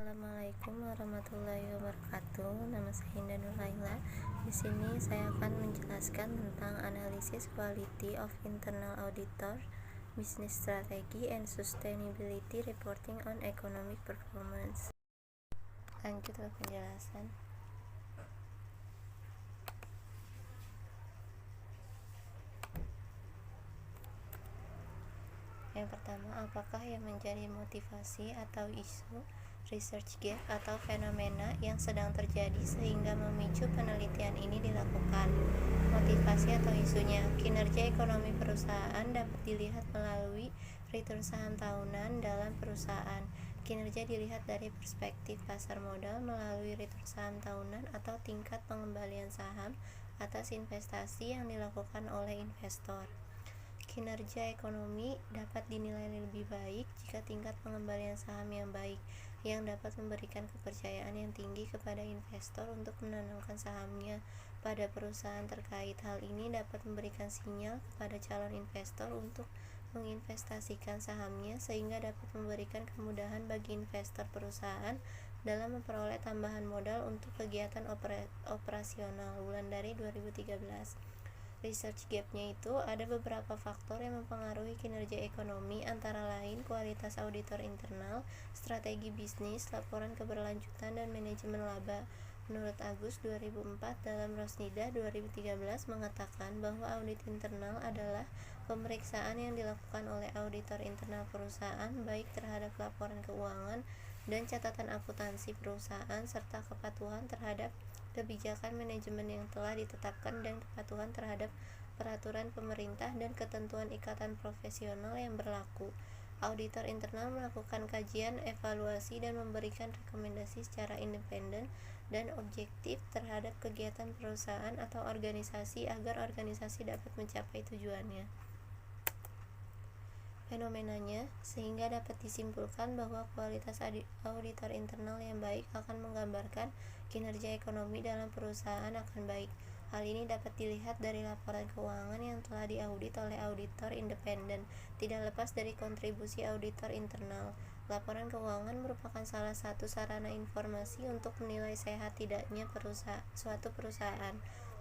Assalamualaikum warahmatullahi wabarakatuh. Nama saya Indah Nurlaila. Di sini saya akan menjelaskan tentang analisis quality of internal auditor, business strategy and sustainability reporting on economic performance. Lanjut ke penjelasan. Yang pertama, apakah yang menjadi motivasi atau isu, research gap atau fenomena yang sedang terjadi sehingga memicu penelitian ini dilakukan? Motivasi atau isunya, kinerja ekonomi perusahaan dapat dilihat melalui return saham tahunan dalam perusahaan. Kinerja dilihat dari perspektif pasar modal melalui return saham tahunan atau tingkat pengembalian saham atas investasi yang dilakukan oleh investor. Kinerja ekonomi dapat dinilai lebih baik jika tingkat pengembalian saham yang baik, yang dapat memberikan kepercayaan yang tinggi kepada investor untuk menanamkan sahamnya pada perusahaan terkait. Hal ini dapat memberikan sinyal kepada calon investor untuk menginvestasikan sahamnya, sehingga dapat memberikan kemudahan bagi investor perusahaan dalam memperoleh tambahan modal untuk kegiatan operasional. Bulan dari 2013. Research gap-nya itu ada beberapa faktor yang mempengaruhi kinerja ekonomi, antara lain kualitas auditor internal, strategi bisnis, laporan keberlanjutan, dan manajemen laba. Menurut Agus 2004 dalam Rosnida 2013 mengatakan bahwa audit internal adalah pemeriksaan yang dilakukan oleh auditor internal perusahaan baik terhadap laporan keuangan dan catatan akuntansi perusahaan serta kepatuhan terhadap kebijakan manajemen yang telah ditetapkan dan kepatuhan terhadap peraturan pemerintah dan ketentuan ikatan profesional yang berlaku. Auditor internal melakukan kajian, evaluasi, dan memberikan rekomendasi secara independen dan objektif terhadap kegiatan perusahaan atau organisasi agar organisasi dapat mencapai tujuannya. Fenomenanya, sehingga dapat disimpulkan bahwa kualitas auditor internal yang baik akan menggambarkan kinerja ekonomi dalam perusahaan akan baik. Hal ini dapat dilihat dari laporan keuangan yang telah diaudit oleh auditor independen, tidak lepas dari kontribusi auditor internal. Laporan keuangan merupakan salah satu sarana informasi untuk menilai sehat tidaknya suatu perusahaan.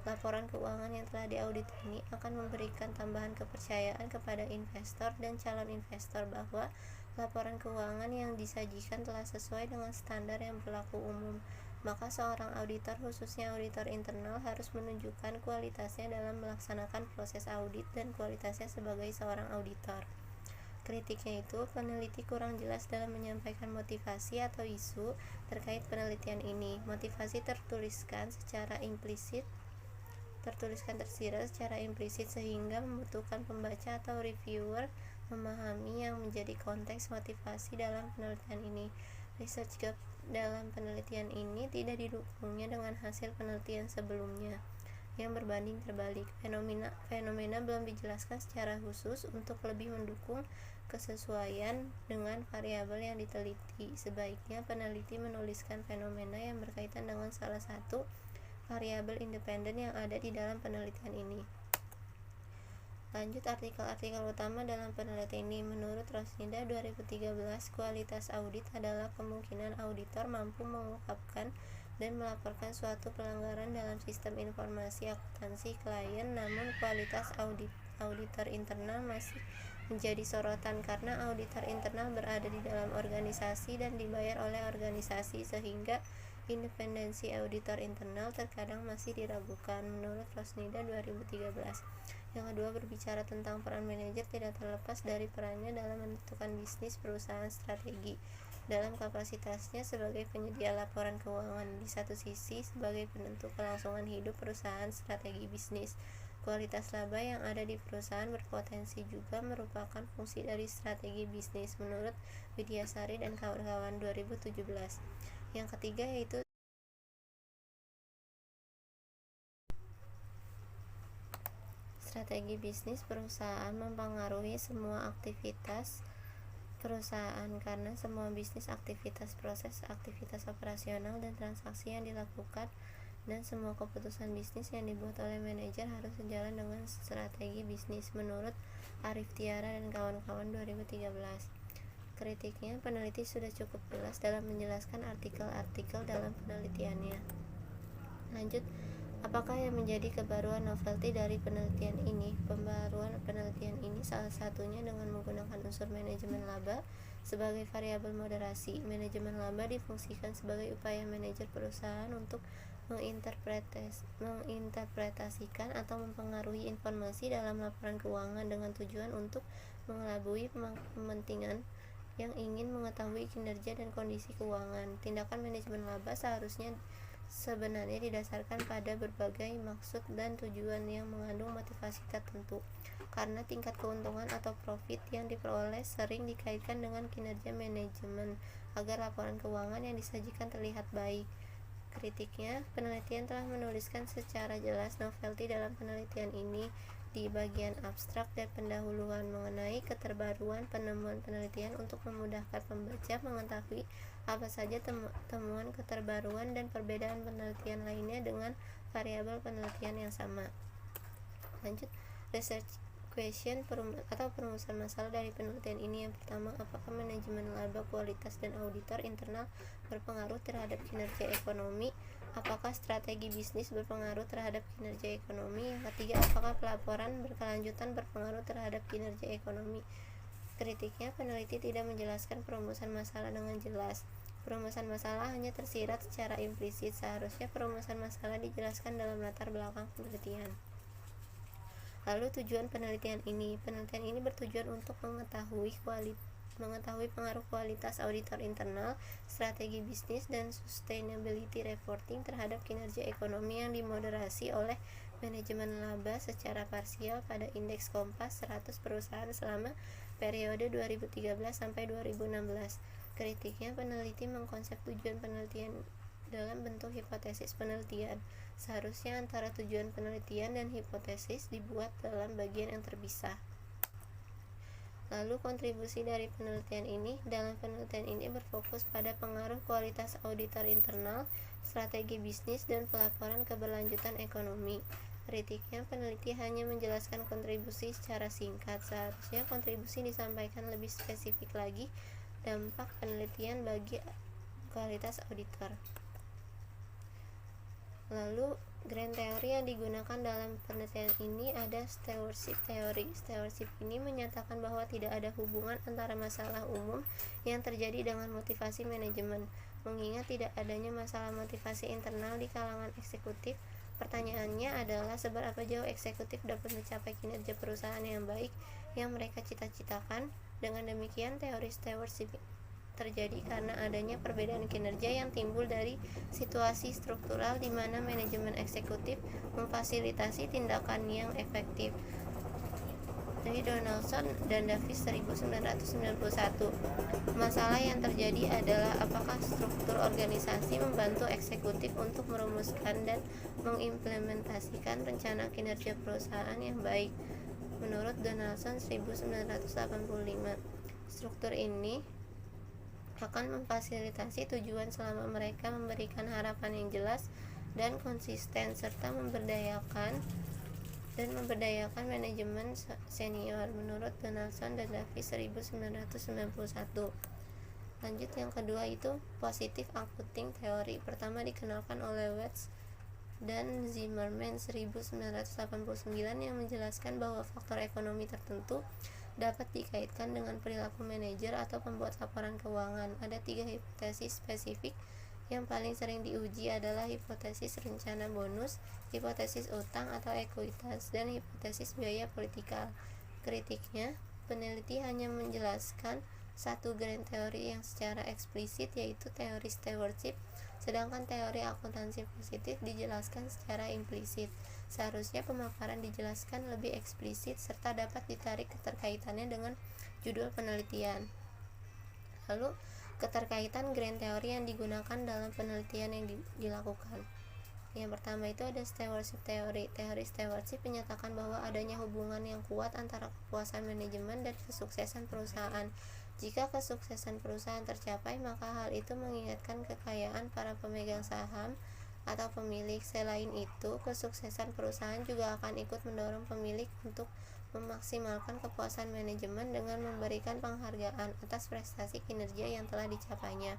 Laporan keuangan yang telah diaudit ini akan memberikan tambahan kepercayaan kepada investor dan calon investor bahwa laporan keuangan yang disajikan telah sesuai dengan standar yang berlaku umum. Maka seorang auditor, khususnya auditor internal, harus menunjukkan kualitasnya dalam melaksanakan proses audit dan kualitasnya sebagai seorang auditor. Kritiknya itu, peneliti kurang jelas dalam menyampaikan motivasi atau isu terkait penelitian ini. Motivasi tertuliskan tersirat secara implisit sehingga membutuhkan pembaca atau reviewer memahami yang menjadi konteks motivasi dalam penelitian ini. Research gap dalam penelitian ini tidak didukungnya dengan hasil penelitian sebelumnya yang berbanding terbalik. Fenomena belum dijelaskan secara khusus untuk lebih mendukung kesesuaian dengan variabel yang diteliti. Sebaiknya peneliti menuliskan fenomena yang berkaitan dengan salah satu variabel independen yang ada di dalam penelitian ini. Lanjut artikel utama dalam penelitian ini. Menurut Rosnida 2013, kualitas audit adalah kemungkinan auditor mampu mengungkapkan dan melaporkan suatu pelanggaran dalam sistem informasi akuntansi klien, namun kualitas auditor internal masih menjadi sorotan karena auditor internal berada di dalam organisasi dan dibayar oleh organisasi, sehingga independensi auditor internal terkadang masih diragukan. Menurut Rosnida 2013. Yang kedua, berbicara tentang peran manajer tidak terlepas dari perannya dalam menentukan bisnis perusahaan strategi dalam kapasitasnya sebagai penyedia laporan keuangan, di satu sisi sebagai penentu kelangsungan hidup perusahaan strategi bisnis. Kualitas laba yang ada di perusahaan berpotensi juga merupakan fungsi dari strategi bisnis, menurut Widyasari dan kawan-kawan 2017. Yang ketiga yaitu strategi bisnis perusahaan mempengaruhi semua aktivitas perusahaan karena semua bisnis aktivitas, proses, aktivitas operasional, dan transaksi yang dilakukan dan semua keputusan bisnis yang dibuat oleh manajer harus sejalan dengan strategi bisnis, menurut Arif Tiara dan kawan-kawan 2013. Kritiknya, peneliti sudah cukup jelas dalam menjelaskan artikel-artikel dalam penelitiannya. Lanjut, apakah yang menjadi kebaruan novelty dari penelitian ini? Pembaruan penelitian ini salah satunya dengan menggunakan unsur manajemen laba sebagai variabel moderasi. Manajemen laba difungsikan sebagai upaya manajer perusahaan untuk menginterpretasikan atau mempengaruhi informasi dalam laporan keuangan dengan tujuan untuk mengelabui kepentingan yang ingin mengetahui kinerja dan kondisi keuangan. Tindakan manajemen laba sebenarnya didasarkan pada berbagai maksud dan tujuan yang mengandung motivasi tertentu, karena tingkat keuntungan atau profit yang diperoleh sering dikaitkan dengan kinerja manajemen agar laporan keuangan yang disajikan terlihat baik. Kritiknya, penelitian telah menuliskan secara jelas novelty dalam penelitian ini di bagian abstrak dan pendahuluan mengenai keterbaruan penemuan penelitian untuk memudahkan pembaca mengetahui apa saja temuan keterbaruan dan perbedaan penelitian lainnya dengan variabel penelitian yang sama. Lanjut, research question atau perumusan masalah dari penelitian ini. Yang pertama, apakah manajemen laba, kualitas, dan auditor internal berpengaruh terhadap kinerja ekonomi? Apakah strategi bisnis berpengaruh terhadap kinerja ekonomi? Yang ketiga, apakah pelaporan berkelanjutan berpengaruh terhadap kinerja ekonomi? Kritiknya, peneliti tidak menjelaskan perumusan masalah dengan jelas. Perumusan masalah hanya tersirat secara implisit. Seharusnya perumusan masalah dijelaskan dalam latar belakang penelitian. Lalu tujuan penelitian ini. Penelitian ini bertujuan untuk mengetahui pengaruh kualitas auditor internal, strategi bisnis, dan sustainability reporting terhadap kinerja ekonomi yang dimoderasi oleh manajemen laba secara parsial pada indeks Kompas 100 perusahaan selama periode 2013 sampai 2016. Kritiknya, peneliti mengkonsep tujuan penelitian dalam bentuk hipotesis penelitian. Seharusnya antara tujuan penelitian dan hipotesis dibuat dalam bagian yang terpisah. Lalu kontribusi dari penelitian ini. Dalam penelitian ini berfokus pada pengaruh kualitas auditor internal, strategi bisnis, dan pelaporan keberlanjutan ekonomi. Kritiknya, peneliti hanya menjelaskan kontribusi secara singkat. Seharusnya kontribusi disampaikan lebih spesifik lagi. Dampak penelitian bagi kualitas auditor. Lalu, grand teori yang digunakan dalam penelitian ini ada stewardship theory. Stewardship ini menyatakan bahwa tidak ada hubungan antara masalah umum yang terjadi dengan motivasi manajemen. Mengingat tidak adanya masalah motivasi internal di kalangan eksekutif, pertanyaannya adalah seberapa jauh eksekutif dapat mencapai kinerja perusahaan yang baik yang mereka cita-citakan. Dengan demikian, teori stewardship terjadi karena adanya perbedaan kinerja yang timbul dari situasi struktural di mana manajemen eksekutif memfasilitasi tindakan yang efektif. Dari Donaldson dan Davis 1991. Masalah yang terjadi adalah apakah struktur organisasi membantu eksekutif untuk merumuskan dan mengimplementasikan rencana kinerja perusahaan yang baik. Menurut Donaldson 1985, struktur ini akan memfasilitasi tujuan selama mereka memberikan harapan yang jelas dan konsisten serta memberdayakan manajemen senior. Menurut Donaldson dan Davis 1991. Lanjut, yang kedua itu positive accounting theory. Pertama dikenalkan oleh Watts dan Zimmerman 1989 yang menjelaskan bahwa faktor ekonomi tertentu dapat dikaitkan dengan perilaku manajer atau pembuat laporan keuangan. Ada 3 hipotesis spesifik yang paling sering diuji adalah hipotesis rencana bonus, hipotesis utang atau ekuitas, dan hipotesis biaya politikal. Kritiknya, peneliti hanya menjelaskan satu grand teori yang secara eksplisit, yaitu teori stewardship, sedangkan teori akuntansi positif dijelaskan secara implisit. Seharusnya pemaparan dijelaskan lebih eksplisit serta dapat ditarik keterkaitannya dengan judul penelitian. Lalu, keterkaitan grand teori yang digunakan dalam penelitian yang dilakukan. Yang pertama itu ada stewardship theory. Teori stewardship menyatakan bahwa adanya hubungan yang kuat antara kepuasan manajemen dan kesuksesan perusahaan. Jika kesuksesan perusahaan tercapai, maka hal itu mengingatkan kekayaan para pemegang saham atau pemilik. Selain itu, kesuksesan perusahaan juga akan ikut mendorong pemilik untuk memaksimalkan kepuasan manajemen dengan memberikan penghargaan atas prestasi kinerja yang telah dicapainya.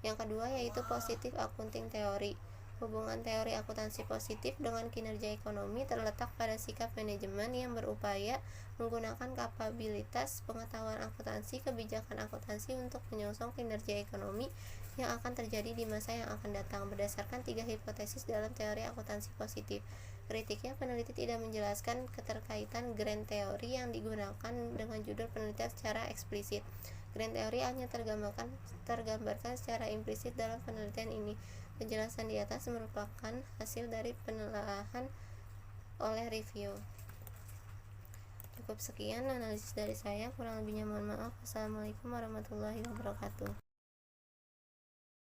Yang kedua yaitu positive accounting theory. Hubungan teori akuntansi positif dengan kinerja ekonomi terletak pada sikap manajemen yang berupaya menggunakan kapabilitas pengetahuan akuntansi, kebijakan akuntansi untuk menyongsong kinerja ekonomi yang akan terjadi di masa yang akan datang berdasarkan 3 hipotesis dalam teori akuntansi positif. Kritiknya, peneliti tidak menjelaskan keterkaitan grand teori yang digunakan dengan judul penelitian secara eksplisit. Grand teori hanya tergambarkan secara implisit dalam penelitian ini. Penjelasan di atas merupakan hasil dari penelaahan oleh review. Cukup sekian analisis dari saya, kurang lebihnya mohon maaf. Wassalamualaikum warahmatullahi wabarakatuh.